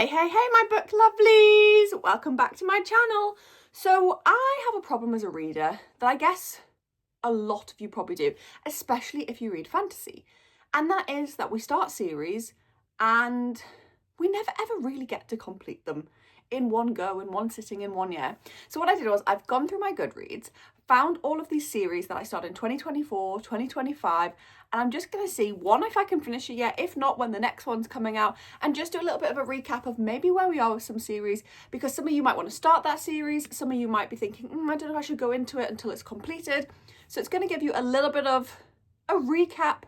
Hey, my book lovelies! Welcome back to my channel. So I have a problem as a reader that I guess a lot of you probably do, especially if you read fantasy. And that is that we start series and we never ever really get to complete them in one go, in one sitting, in 1 year. So what I did was I've gone through my Goodreads, found all of these series that I started in 2024, 2025, and I'm just going to see, one, if I can finish it yet, if not, when the next one's coming out, and just do a little bit of a recap of maybe where we are with some series, because some of you might want to start that series, some of you might be thinking, I don't know if I should go into it until it's completed. So it's going to give you a little bit of a recap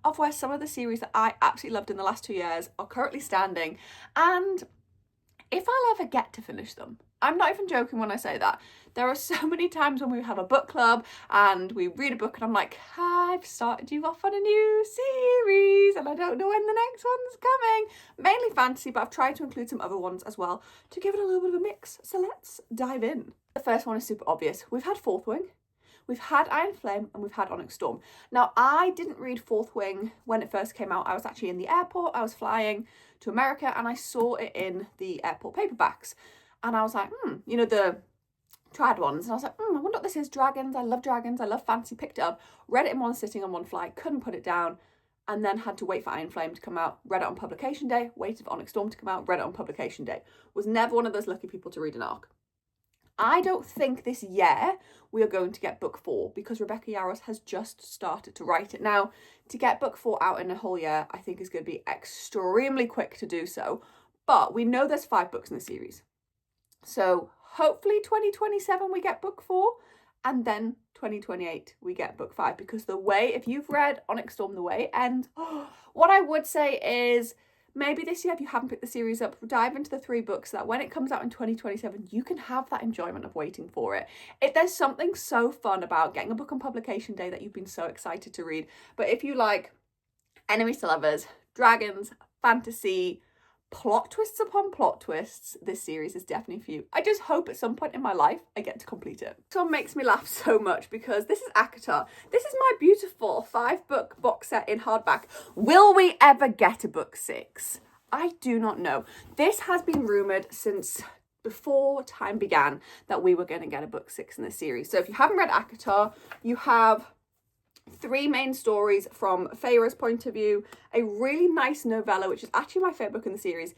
of where some of the series that I absolutely loved in the last 2 years are currently standing, and if I'll ever get to finish them. I'm not even joking when I say that. There are so many times when we have a book club and we read a book and I'm like, I've started you off on a new series and I don't know when the next one's coming. Mainly fantasy, but I've tried to include some other ones as well to give it a little bit of a mix. So let's dive in. The first one is super obvious. We've had Fourth Wing, we've had Iron Flame, and we've had Onyx Storm. Now, I didn't read Fourth Wing when it first came out. I was actually in the airport. I was flying to America and I saw it in the airport paperbacks. And I was like, you know, the trad ones. And I was like, I wonder what this is. Dragons. I love dragons. I love fantasy. Picked it up, read it in one sitting on one flight, couldn't put it down, and then had to wait for Iron Flame to come out. Read it on publication day, waited for Onyx Storm to come out, read it on publication day. Was never one of those lucky people to read an arc. I don't think this year we are going to get book 4 because Rebecca Yarros has just started to write it. Now, to get book 4 out in a whole year, I think is going to be extremely quick to do so. But we know there's 5 books in the series. So hopefully 2027 we get book 4 and then 2028 we get book 5, because the way, if you've read Onyx Storm, the way it ends, what I would say is maybe this year, if you haven't picked the series up, dive into the 3 books so that when it comes out in 2027, you can have that enjoyment of waiting for it. If there's something so fun about getting a book on publication day that you've been so excited to read. But if you like enemies to lovers, dragons, fantasy, plot twists upon plot twists, this series is definitely for you. I just hope at some point in my life I get to complete it. This one makes me laugh so much because this is ACOTAR. This is my beautiful 5-book box set in hardback. Will we ever get a book 6? I do not know. This has been rumoured since before time began that we were going to get a book 6 in this series. So if you haven't read ACOTAR, you have 3 main stories from Feyre's point of view, a really nice novella, which is actually my favourite book in the series,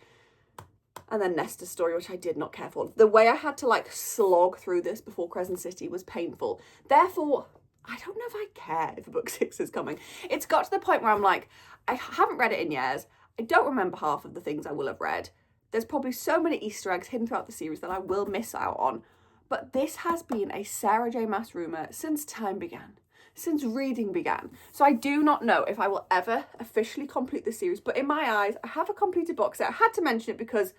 and then Nesta's story, which I did not care for. The way I had to slog through this before Crescent City was painful. Therefore, I don't know if I care if a book 6 is coming. It's got to the point where I'm like, I haven't read it in years. I don't remember half of the things I will have read. There's probably so many Easter eggs hidden throughout the series that I will miss out on. But this has been a Sarah J. Maas rumour since time began. Since reading began. So I do not know if I will ever officially complete the series, but in my eyes, I have a completed box set. I had to mention it because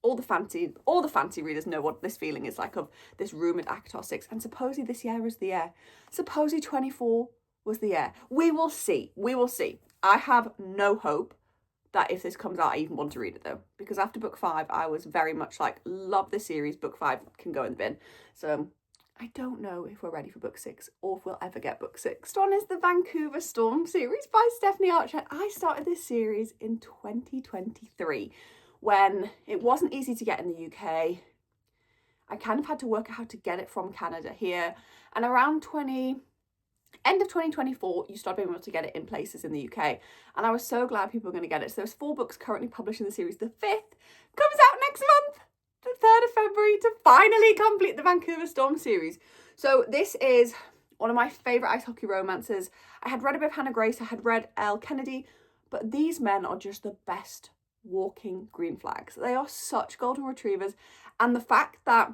all the fancy readers know what this feeling is like of this rumoured ACOTAR 6, and supposedly this year is the year. Supposedly 24 was the year. We will see. We will see. I have no hope that if this comes out, I even want to read it though, because after book 5, I was very much like, love this series. Book 5 can go in the bin. So I don't know if we're ready for book 6 or if we'll ever get book 6. Next one is the Vancouver Storm series by Stephanie Archer. I started this series in 2023 when it wasn't easy to get in the UK. I kind of had to work out how to get it from Canada here. And around end of 2024, you start being able to get it in places in the UK. And I was so glad people were going to get it. So there's 4 books currently published in the series. The 5th comes out next month, the 3rd of February, to finally complete the Vancouver Storm series. So this is one of my favourite ice hockey romances. I had read a bit of Hannah Grace, I had read Elle Kennedy, but these men are just the best walking green flags. They are such golden retrievers. And the fact that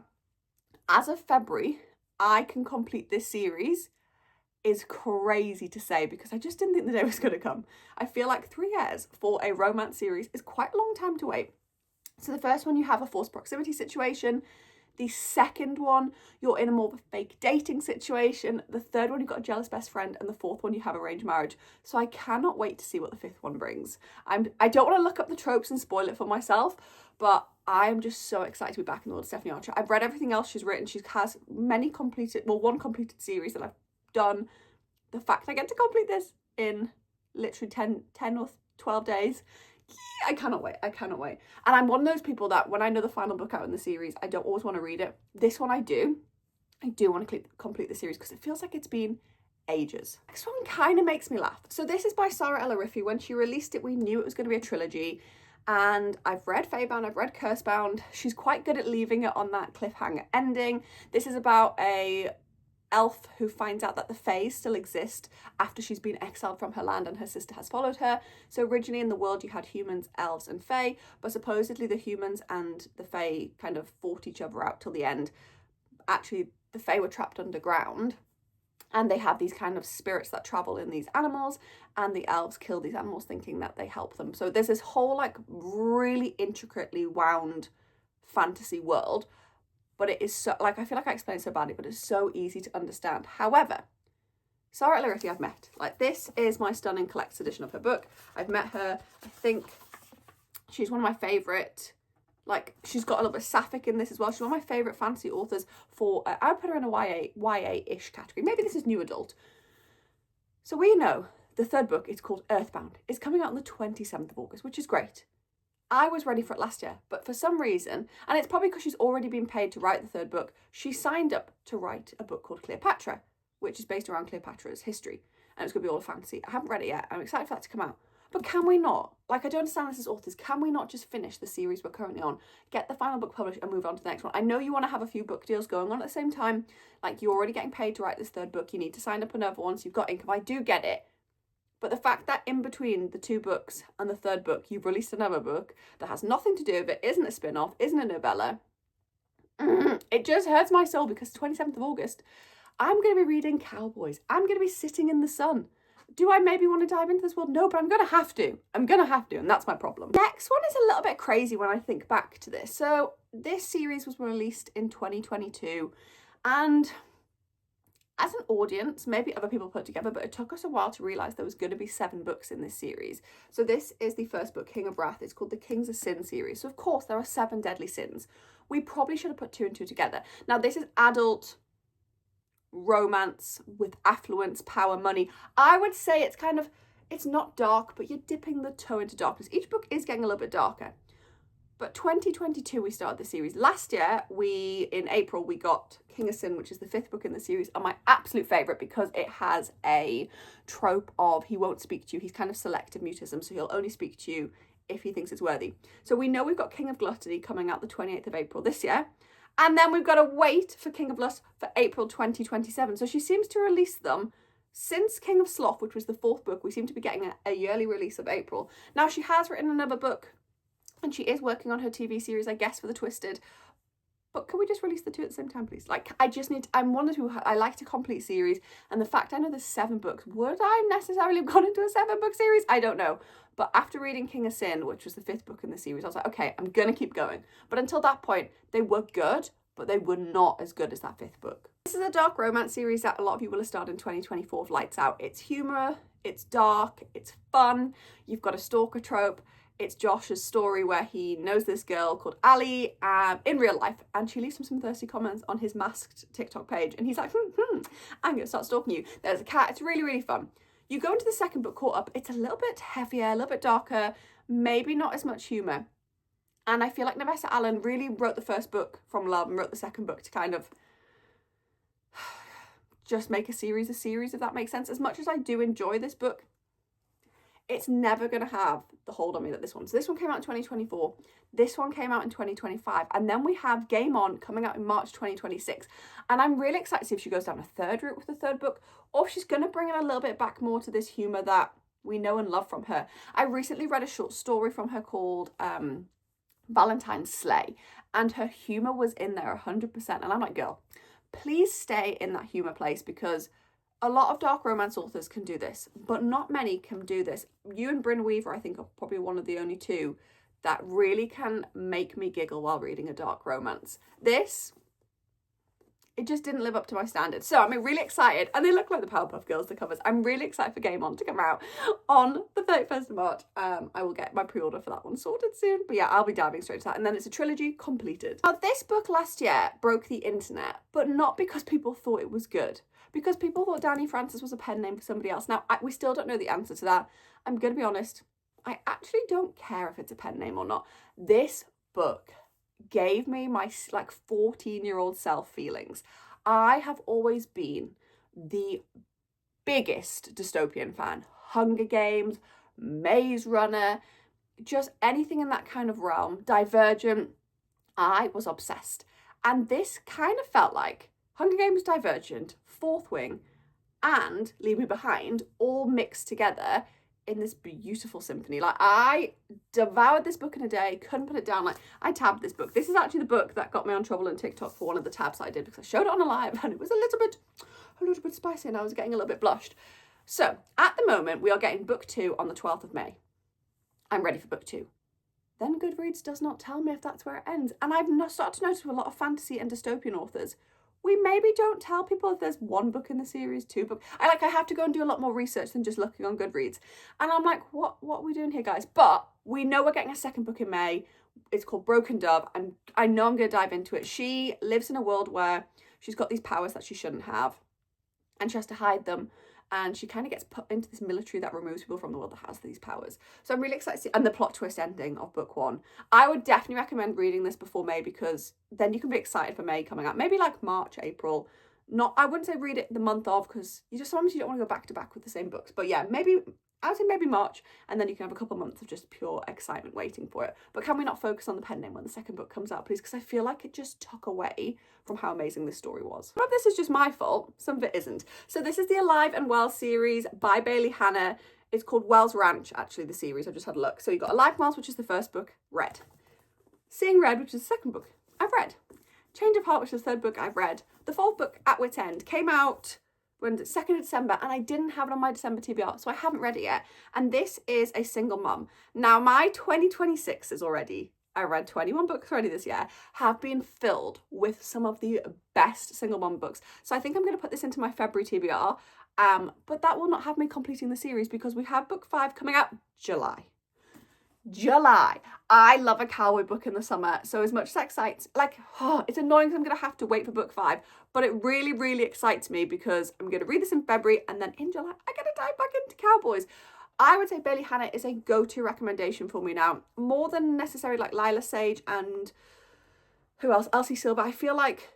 as of February, I can complete this series is crazy to say, because I just didn't think the day was going to come. I feel like 3 years for a romance series is quite a long time to wait. So the first one, you have a forced proximity situation. The second one, you're in a more of a fake dating situation. The third one, you've got a jealous best friend. And the 4th one, you have arranged marriage. So I cannot wait to see what the 5th one brings. I don't want to look up the tropes and spoil it for myself, but I am just so excited to be back in the world of Stephanie Archer. I've read everything else she's written. She has one completed series that I've done. The fact I get to complete this in literally 10 or 12 days I cannot wait. I cannot wait. And I'm one of those people that when I know the final book out in the series, I don't always want to read it. This one I do. I do want to complete the series because it feels like it's been ages. Next one kind of makes me laugh. So this is by Sarah Elarifi. When she released it, we knew it was going to be a trilogy. And I've read Faybound, I've read Cursebound. She's quite good at leaving it on that cliffhanger ending. This is about a elf who finds out that the Fae still exist after she's been exiled from her land and her sister has followed her. So originally in the world you had humans, elves and Fae, but supposedly the humans and the Fae kind of fought each other out till the end. Actually, the Fae were trapped underground and they have these kind of spirits that travel in these animals, and the elves kill these animals thinking that they help them. So there's this whole like really intricately wound fantasy world, but it is so, like, I feel like I explained it so badly, but it's so easy to understand. However, Sarah Elarifi I've met. Like, this is my stunning collector's edition of her book. I've met her. I think she's one of my favourite, like, she's got a little bit of sapphic in this as well. She's one of my favourite fantasy authors for, I would put her in a YA-ish category. Maybe this is new adult. So we know the third book is called Earthbound. It's coming out on the 27th of August, which is great. I was ready for it last year, but for some reason, and it's probably because she's already been paid to write the third book, she signed up to write a book called Cleopatra, which is based around Cleopatra's history. And it's going to be all a fantasy. I haven't read it yet. I'm excited for that to come out. But can we not, like, I don't understand this as authors, can we not just finish the series we're currently on, get the final book published and move on to the next one? I know you want to have a few book deals going on at the same time. Like, you're already getting paid to write this third book. You need to sign up another one so you've got income. I do get it. But the fact that in between the two books and the third book, you've released another book that has nothing to do with it, isn't a spin-off, isn't a novella, it just hurts my soul because 27th of August, I'm going to be reading Cowboys. I'm going to be sitting in the sun. Do I maybe want to dive into this world? No, but I'm going to have to. I'm going to have to, and that's my problem. Next one is a little bit crazy when I think back to this. So this series was released in 2022, and as an audience, maybe other people put it together, but it took us a while to realise there was going to be 7 books in this series. So this is the first book, King of Wrath. It's called the Kings of Sin series. So of course there are 7 deadly sins. We probably should have put 2 and 2 together. Now this is adult romance with affluence, power, money. I would say it's kind of, it's not dark, but you're dipping the toe into darkness. Each book is getting a little bit darker. But 2022, we started the series. Last year, in April, we got King of Sin, which is the 5th book in the series, and my absolute favourite because it has a trope of he won't speak to you. He's kind of selective mutism, so he'll only speak to you if he thinks it's worthy. So we know we've got King of Gluttony coming out the 28th of April this year. And then we've got to wait for King of Lust for April 2027. So she seems to release them since King of Sloth, which was the 4th book. We seem to be getting a yearly release of April. Now, she has written another book, and she is working on her TV series, I guess, for The Twisted. But can we just release the 2 at the same time, please? Like, I'm one of the people who I like to complete series. And the fact I know there's 7 books, would I necessarily have gone into a 7-book series? I don't know. But after reading King of Sin, which was the 5th book in the series, I was like, okay, I'm going to keep going. But until that point, they were good, but they were not as good as that 5th book. This is a dark romance series that a lot of you will have started in 2024 with Lights Out. It's humour, it's dark, it's fun. You've got a stalker trope. It's Josh's story where he knows this girl called Ali in real life, and she leaves him some thirsty comments on his masked TikTok page, and he's like, I'm going to start stalking you. There's a cat. It's really, really fun. You go into the 2nd book, Caught Up. It's a little bit heavier, a little bit darker, maybe not as much humour. And I feel like Nevessa Allen really wrote the 1st book from love and wrote the 2nd book to kind of just make a series, if that makes sense. As much as I do enjoy this book, it's never going to have the hold on me that this one. So this one came out in 2024. This one came out in 2025. And then we have Game On coming out in March 2026. And I'm really excited to see if she goes down a 3rd route with the 3rd book, or if she's going to bring it a little bit back more to this humour that we know and love from her. I recently read a short story from her called Valentine's Slay, and her humour was in there 100%. And I'm like, girl, please stay in that humour place, because a lot of dark romance authors can do this, but not many can do this. You and Bryn Weaver, I think, are probably one of the only 2 that really can make me giggle while reading a dark romance. This, it just didn't live up to my standards. So I'm really excited, and they look like the Powerpuff Girls, the covers. I'm really excited for Game On to come out on the 31st of March. I will get my pre-order for that one sorted soon. But yeah, I'll be diving straight to that. And then it's a trilogy completed. Now, this book last year broke the internet, but not because people thought it was good. Because people thought Danny Francis was a pen name for somebody else. Now, we still don't know the answer to that. I'm going to be honest, I actually don't care if it's a pen name or not. This book gave me my like 14-year-old self feelings. I have always been the biggest dystopian fan. Hunger Games, Maze Runner, just anything in that kind of realm. Divergent, I was obsessed. And this kind of felt like Hunger Games, Divergent, Fourth Wing, and Leave Me Behind all mixed together in this beautiful symphony. Like, I devoured this book in a day, couldn't put it down. Like, I tabbed this book. This is actually the book that got me on trouble on TikTok for one of the tabs I did, because I showed it on a live and it was a little bit spicy and I was getting a little bit blushed. So at the moment, we are getting book 2 on the 12th of May. I'm ready for book 2. Then Goodreads does not tell me if that's where it ends. And I've started to notice with a lot of fantasy and dystopian authors, we maybe don't tell people if there's 1 book in the series, 2 books. I have to go and do a lot more research than just looking on Goodreads. And I'm like, what are we doing here, guys? But we know we're getting a 2nd book in May. It's called Broken Dove, and I know I'm going to dive into it. She lives in a world where she's got these powers that she shouldn't have, and she has to hide them. And she kind of gets put into this military that removes people from the world that has these powers. So I'm really excited to see, and the plot twist ending of book 1. I would definitely recommend reading this before May, because then you can be excited for May coming out. Maybe like March, April. I wouldn't say read it the month of, because sometimes you don't want to go back to back with the same books. But yeah, I would say maybe March, and then you can have a couple of months of just pure excitement waiting for it. But can we not focus on the pen name when the 2nd book comes out, please? Because I feel like it just took away from how amazing this story was. Some of this is just my fault, some of it isn't. So this is the Alive and Well series by Bailey Hannah. It's called Wells Ranch, actually, the series. I just had a look. So you've got Alive and Wells, which is the 1st book, read. Seeing Red, which is the 2nd book, I've read. Change of Heart, which is the 3rd book, I've read. The 4th book, At Wit's End, came out when 2nd of December, and I didn't have it on my December TBR, so I haven't read it yet. And this is a single mum. Now, my 2026s already, I read 21 books already this year, have been filled with some of the best single mum books. So I think I'm going to put this into my February TBR, but that will not have me completing the series, because we have book 5 coming out July. I love a cowboy book in the summer, so as much as that excites, it's annoying because I'm going to have to wait for book 5, but it really, really excites me, because I'm going to read this in February, and then in July, I get to dive back into cowboys. I would say Bailey Hannah is a go-to recommendation for me now, more than necessarily like Lila Sage and who else? Elsie Silver. I feel like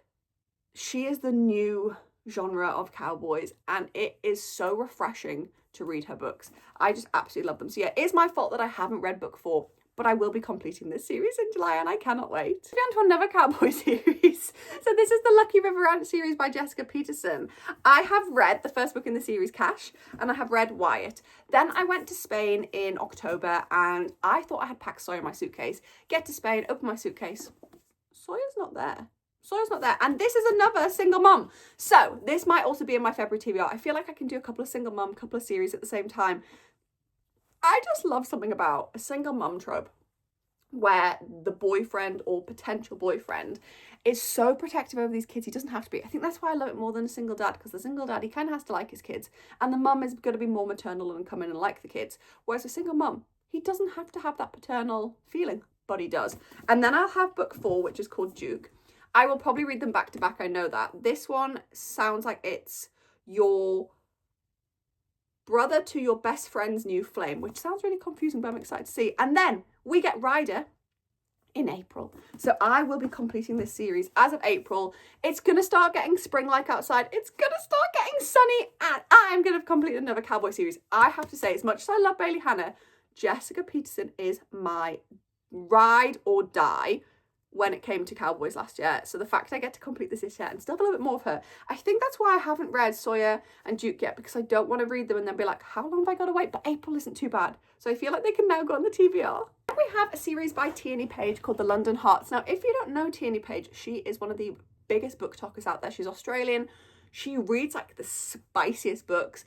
she is the new genre of cowboys, and it is so refreshing to read her books. I just absolutely love them. So yeah, it's my fault that I haven't read book 4, but I will be completing this series in July, and I cannot wait. Moving on to another cowboy series. So this is the Lucky River Ranch series by Jessica Peterson. I have read the 1st book in the series, Cash, and I have read Wyatt. Then I went to Spain in October, and I thought I had packed Sawyer in my suitcase. Get to Spain, open my suitcase. Sawyer's not there. And this is another single mum. So this might also be in my February TBR. I feel like I can do a couple of single mum, couple of series at the same time. I just love something about a single mum trope where the boyfriend or potential boyfriend is so protective over these kids. He doesn't have to be. I think that's why I love it more than a single dad, because the single dad, he kind of has to like his kids, and the mum is going to be more maternal and come in and like the kids. Whereas a single mum, he doesn't have to have that paternal feeling, but he does. And then I'll have book 4, which is called Duke. I will probably read them back to back, I know that. This one sounds like it's your brother to your best friend's new flame, which sounds really confusing, but I'm excited to see. And then we get Ryder in April. So I will be completing this series as of April. It's going to start getting spring-like outside. It's going to start getting sunny, and I'm going to complete another cowboy series. I have to say, as much as I love Bailey Hannah, Jessica Peterson is my ride or die when it came to cowboys last year. So the fact I get to complete this year and still have a little bit more of her, I think that's why I haven't read Sawyer and Duke yet, because I don't want to read them and then be like, how long have I got to wait? But April isn't too bad. So I feel like they can now go on the TBR. We have a series by Tierney Page called The London Hearts. Now, if you don't know Tierney Page, she is one of the biggest book talkers out there. She's Australian. She reads like the spiciest books.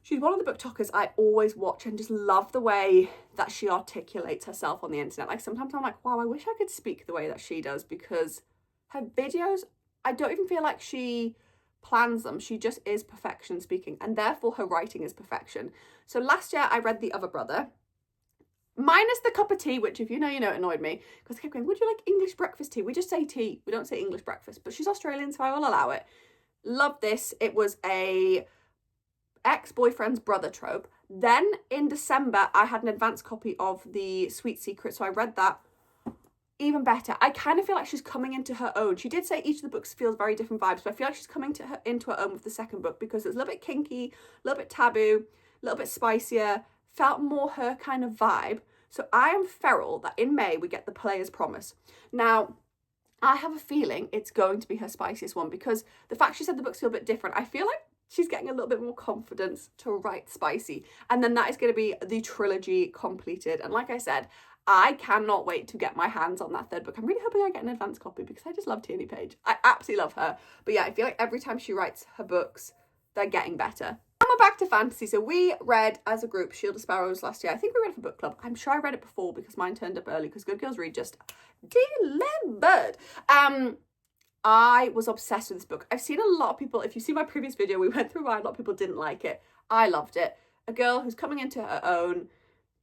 She's one of the book talkers I always watch and just love the way that she articulates herself on the internet. Like, sometimes I'm like, wow, I wish I could speak the way that she does, because her videos, I don't even feel like she plans them. She just is perfection speaking, and therefore her writing is perfection. So last year I read The Other Brother, minus the cup of tea, which if you know, it annoyed me, because I kept going, would you like English breakfast tea? We just say tea. We don't say English breakfast, but she's Australian, so I will allow it. Loved this. It was a ex-boyfriend's brother trope. Then in December, I had an advanced copy of The Sweet Secret, so I read that. Even better. I kind of feel like she's coming into her own. She did say each of the books feels very different vibes, but I feel like she's coming into her own with the second book because it's a little bit kinky, a little bit taboo, a little bit spicier, felt more her kind of vibe. So I am feral that in May we get The Player's Promise. Now, I have a feeling it's going to be her spiciest one because the fact she said the books feel a bit different, I feel like she's getting a little bit more confidence to write spicy. And then that is going to be the trilogy completed. And like I said, I cannot wait to get my hands on that third book. I'm really hoping I get an advance copy because I just love Tierney Page. I absolutely love her. But yeah, I feel like every time she writes her books, they're getting better. And we're back to fantasy. So we read as a group Shield of Sparrows last year. I think we read it for book club. I'm sure I read it before because mine turned up early because Good Girls Read just delivered. I was obsessed with this book. I've seen a lot of people, if you see my previous video, we went through why a lot of people didn't like it. I loved it. A girl who's coming into her own.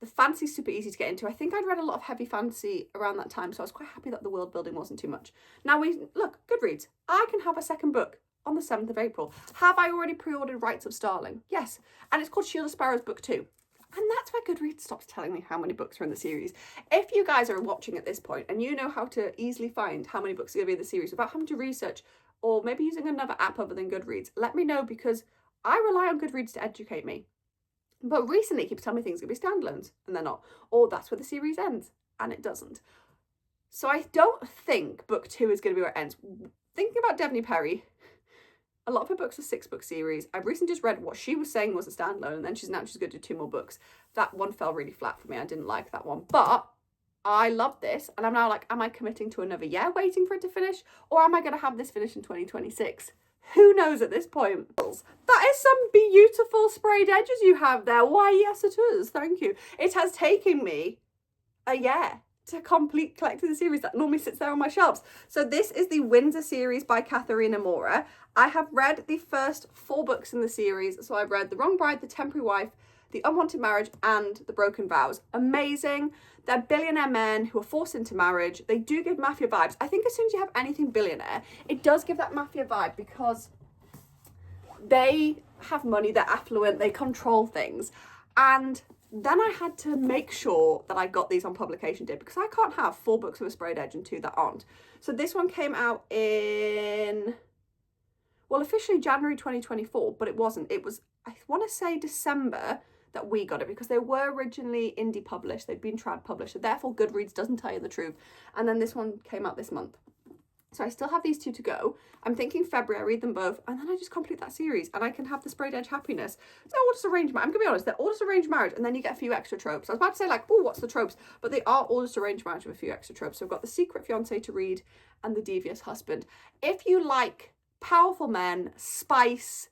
The fantasy's super easy to get into. I think I'd read a lot of heavy fantasy around that time, so I was quite happy that the world building wasn't too much. Now look, Goodreads. I can have a second book on the 7th of April. Have I already pre-ordered Rights of Starling? Yes. And it's called Shield of Sparrows Book 2. And that's where Goodreads stops telling me how many books are in the series. If you guys are watching at this point and you know how to easily find how many books are going to be in the series without having to research or maybe using another app other than Goodreads, let me know because I rely on Goodreads to educate me. But recently it keeps telling me things are going to be standalones and they're not. Or that's where the series ends. And it doesn't. So I don't think book 2 is going to be where it ends. Thinking about Devney Perry, a lot of her books are 6-book series. I've recently just read what she was saying was a standalone and then she's going to do 2 more books. That one fell really flat for me. I didn't like that one. But I love this. And I'm now like, am I committing to another year waiting for it to finish? Or am I going to have this finish in 2026? Who knows at this point? That is some beautiful sprayed edges you have there. Why, yes it is. Thank you. It has taken me a year to complete collecting the series that normally sits there on my shelves. So this is the Windsor series by Katharina Mora. I have read the first 4 books in the series. So I've read The Wrong Bride, The Temporary Wife, The Unwanted Marriage, and The Broken Vows. Amazing. They're billionaire men who are forced into marriage. They do give mafia vibes. I think as soon as you have anything billionaire, it does give that mafia vibe because they have money, they're affluent, they control things. And then I had to make sure that I got these on publication day because I can't have 4 books with a sprayed edge and 2 that aren't. So this one came out in, well, officially January 2024, but it wasn't. It was, I want to say December that we got it because they were originally indie published. They'd been trad published. So therefore Goodreads doesn't tell you the truth. And then this one came out this month. So I still have these 2 to go. I'm thinking February, I read them both, and then I just complete that series and I can have the sprayed edge happiness. So all just arranged marriage. I'm gonna be honest, they're all just arranged marriage and then you get a few extra tropes. I was about to say like, oh, what's the tropes? But they are all just arranged marriage with a few extra tropes. So I've got The Secret Fiance to read and The Devious Husband. If you like powerful men, spice,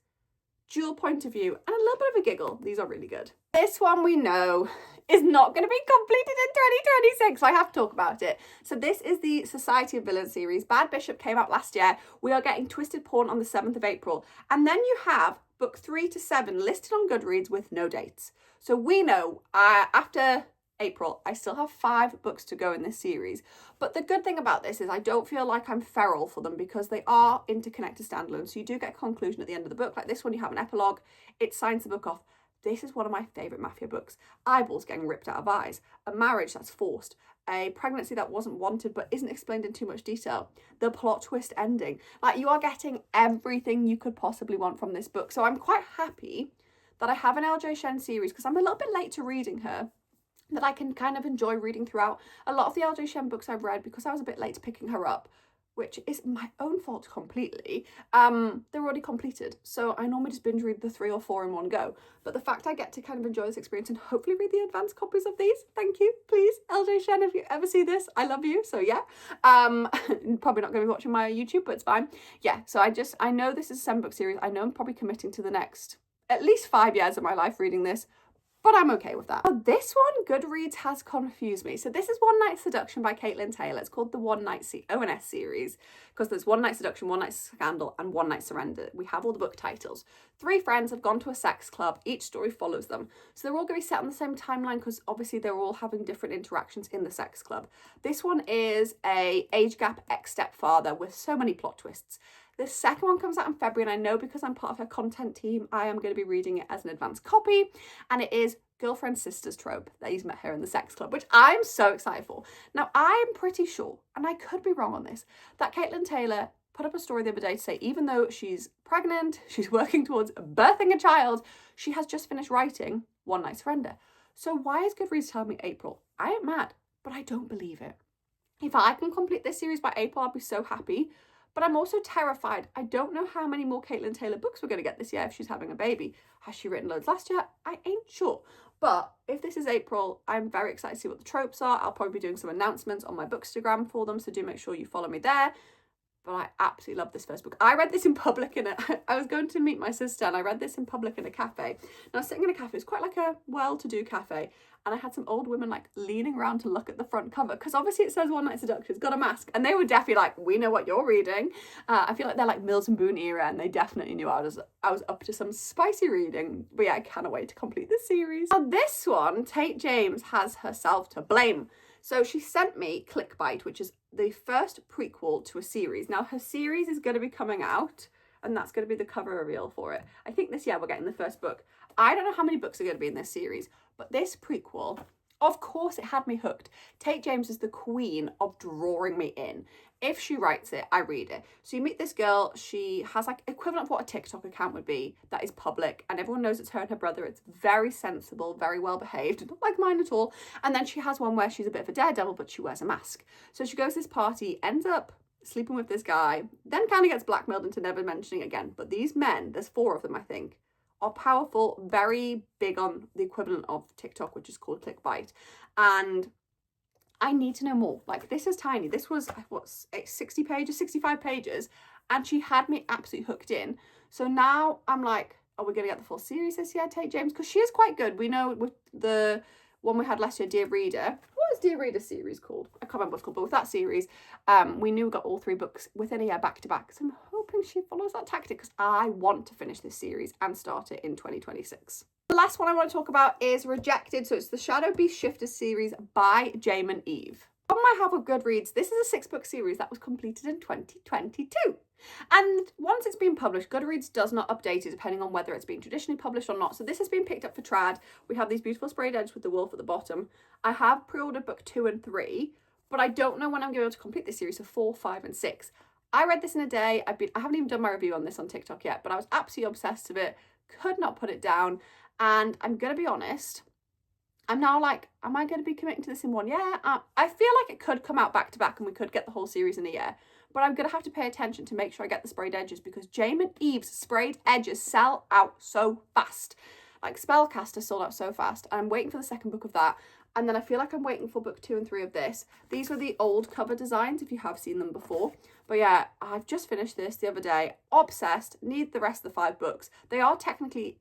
dual point of view, and a little bit of a giggle, these are really good. This one we know is not going to be completed in 2026, so I have to talk about it. So this is the Society of Villains series. Bad Bishop came out last year. We are getting Twisted Pawn on the 7th of April. And then you have book 3 to 7 listed on Goodreads with no dates. So we know after April, I still have 5 books to go in this series. But the good thing about this is I don't feel like I'm feral for them because they are interconnected standalones. So you do get a conclusion at the end of the book. Like this one, you have an epilogue. It signs the book off. This is one of my favourite mafia books. Eyeballs getting ripped out of eyes. A marriage that's forced. A pregnancy that wasn't wanted but isn't explained in too much detail. The plot twist ending. Like you are getting everything you could possibly want from this book. So I'm quite happy that I have an LJ Shen series because I'm a little bit late to reading her. That I can kind of enjoy reading throughout. A lot of the LJ Shen books I've read because I was a bit late to picking her up, which is my own fault completely, they're already completed. So I normally just binge read the 3 or 4 in one go. But the fact I get to kind of enjoy this experience and hopefully read the advanced copies of these, thank you, please, LJ Shen, if you ever see this, I love you, so yeah. Probably not going to be watching my YouTube, but it's fine. Yeah, so I know this is a 7-book series. I know I'm probably committing to the next at least 5 years of my life reading this. But I'm okay with that. Now, this one, Goodreads has confused me. So this is One Night Seduction by Caitlin Taylor. It's called the One Night ONS series because there's One Night Seduction, One Night Scandal, and One Night Surrender. We have all the book titles. 3 friends have gone to a sex club. Each story follows them. So they're all going to be set on the same timeline because obviously they're all having different interactions in the sex club. This one is a age gap ex-stepfather with so many plot twists. The second one comes out in February, and I know because I'm part of her content team, I am going to be reading it as an advanced copy, and it is Girlfriend Sisters Trope. That he's met her in the sex club, which I'm so excited for. Now, I'm pretty sure, and I could be wrong on this, that Caitlin Taylor put up a story the other day to say even though she's pregnant, she's working towards birthing a child, she has just finished writing One Night Surrender. So why is Goodreads telling me April? I ain't mad, but I don't believe it. If I can complete this series by April, I'll be so happy. But I'm also terrified. I don't know how many more Caitlin Taylor books we're going to get this year if she's having a baby. Has she written loads last year? I ain't sure. But if this is April, I'm very excited to see what the tropes are. I'll probably be doing some announcements on my Bookstagram for them, so do make sure you follow me there. But I absolutely love this first book. I read this in public I was going to meet my sister, and I read this in public in a cafe. Now, sitting in a cafe is quite like a well-to-do cafe, and I had some old women like leaning around to look at the front cover because obviously it says One Night Seduction. It's got a mask, and they were definitely like, "We know what you're reading." I feel like they're like Mills and Boon era, and they definitely knew I was up to some spicy reading. But yeah, I cannot wait to complete this series. Now, this one, Tate James has herself to blame. So she sent me Clickbait, which is the first prequel to a series. Now, her series is going to be coming out, and that's going to be the cover reveal for it. I think this year we're getting the first book. I don't know how many books are going to be in this series, but this prequel, of course, it had me hooked. Tate James is the queen of drawing me in. If she writes it, I read it. So you meet this girl, she has like equivalent of what a TikTok account would be that is public, and everyone knows it's her and her brother. It's very sensible, very well behaved, not like mine at all. And then she has one where she's a bit of a daredevil, but she wears a mask. So she goes to this party, ends up sleeping with this guy, then kind of gets blackmailed into never mentioning it again. But these men, there's 4 of them, I think, are powerful, very big on the equivalent of TikTok, which is called Clickbait. And I need to know more. Like, this is tiny. This was, 60 pages, 65 pages, and she had me absolutely hooked in. So now I'm like, are we going to get the full series this year, Tate James? Because she is quite good. We know with the one we had last year, Dear Reader. What is Dear Reader series called? I can't remember what it's called, but with that series, we knew we got all 3 books within a year back to back. So I'm hoping she follows that tactic because I want to finish this series and start it in 2026. The last one I want to talk about is Rejected. So it's the Shadow Beast Shifters series by Jamin Eve. On my half of Goodreads, this is a 6-book series that was completed in 2022. And once it's been published, Goodreads does not update it depending on whether it's been traditionally published or not. So this has been picked up for trad. We have these beautiful sprayed edges with the wolf at the bottom. I have pre-ordered book 2 and 3, but I don't know when I'm going to be able to complete this series, so 4, 5, and 6. I read this in a day. I haven't even done my review on this on TikTok yet, but I was absolutely obsessed with it. Could not put it down. And I'm going to be honest, I'm now like, am I going to be committing to this in 1 year? I feel like it could come out back to back and we could get the whole series in a year. But I'm going to have to pay attention to make sure I get the sprayed edges because Jamin Eve's sprayed edges sell out so fast. Like Spellcaster sold out so fast. I'm waiting for the second book of that. And then I feel like I'm waiting for book 2 and 3 of this. These were the old cover designs, if you have seen them before. But yeah, I've just finished this the other day. Obsessed. Need the rest of the 5 books. They are technically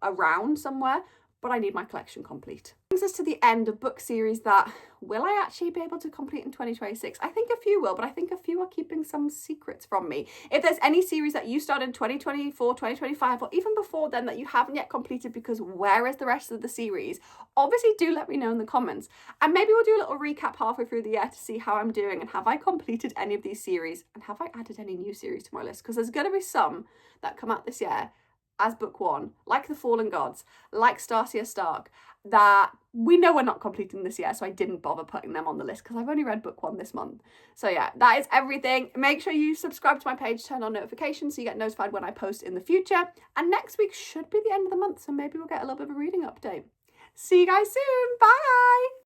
around somewhere, but I need my collection complete. Brings us to the end of book series that will I actually be able to complete in 2026? I think a few will, but I think a few are keeping some secrets from me. If there's any series that you started in 2024, 2025, or even before then that you haven't yet completed because where is the rest of the series, obviously do let me know in the comments. And maybe we'll do a little recap halfway through the year to see how I'm doing and have I completed any of these series and have I added any new series to my list? Because there's going to be some that come out this year as book 1, like The Fallen Gods, like Stasia Stark, that we know we're not completing this year, so I didn't bother putting them on the list because I've only read book 1 this month. So yeah, that is everything. Make sure you subscribe to my page, turn on notifications so you get notified when I post in the future. And next week should be the end of the month, so maybe we'll get a little bit of a reading update. See you guys soon. Bye!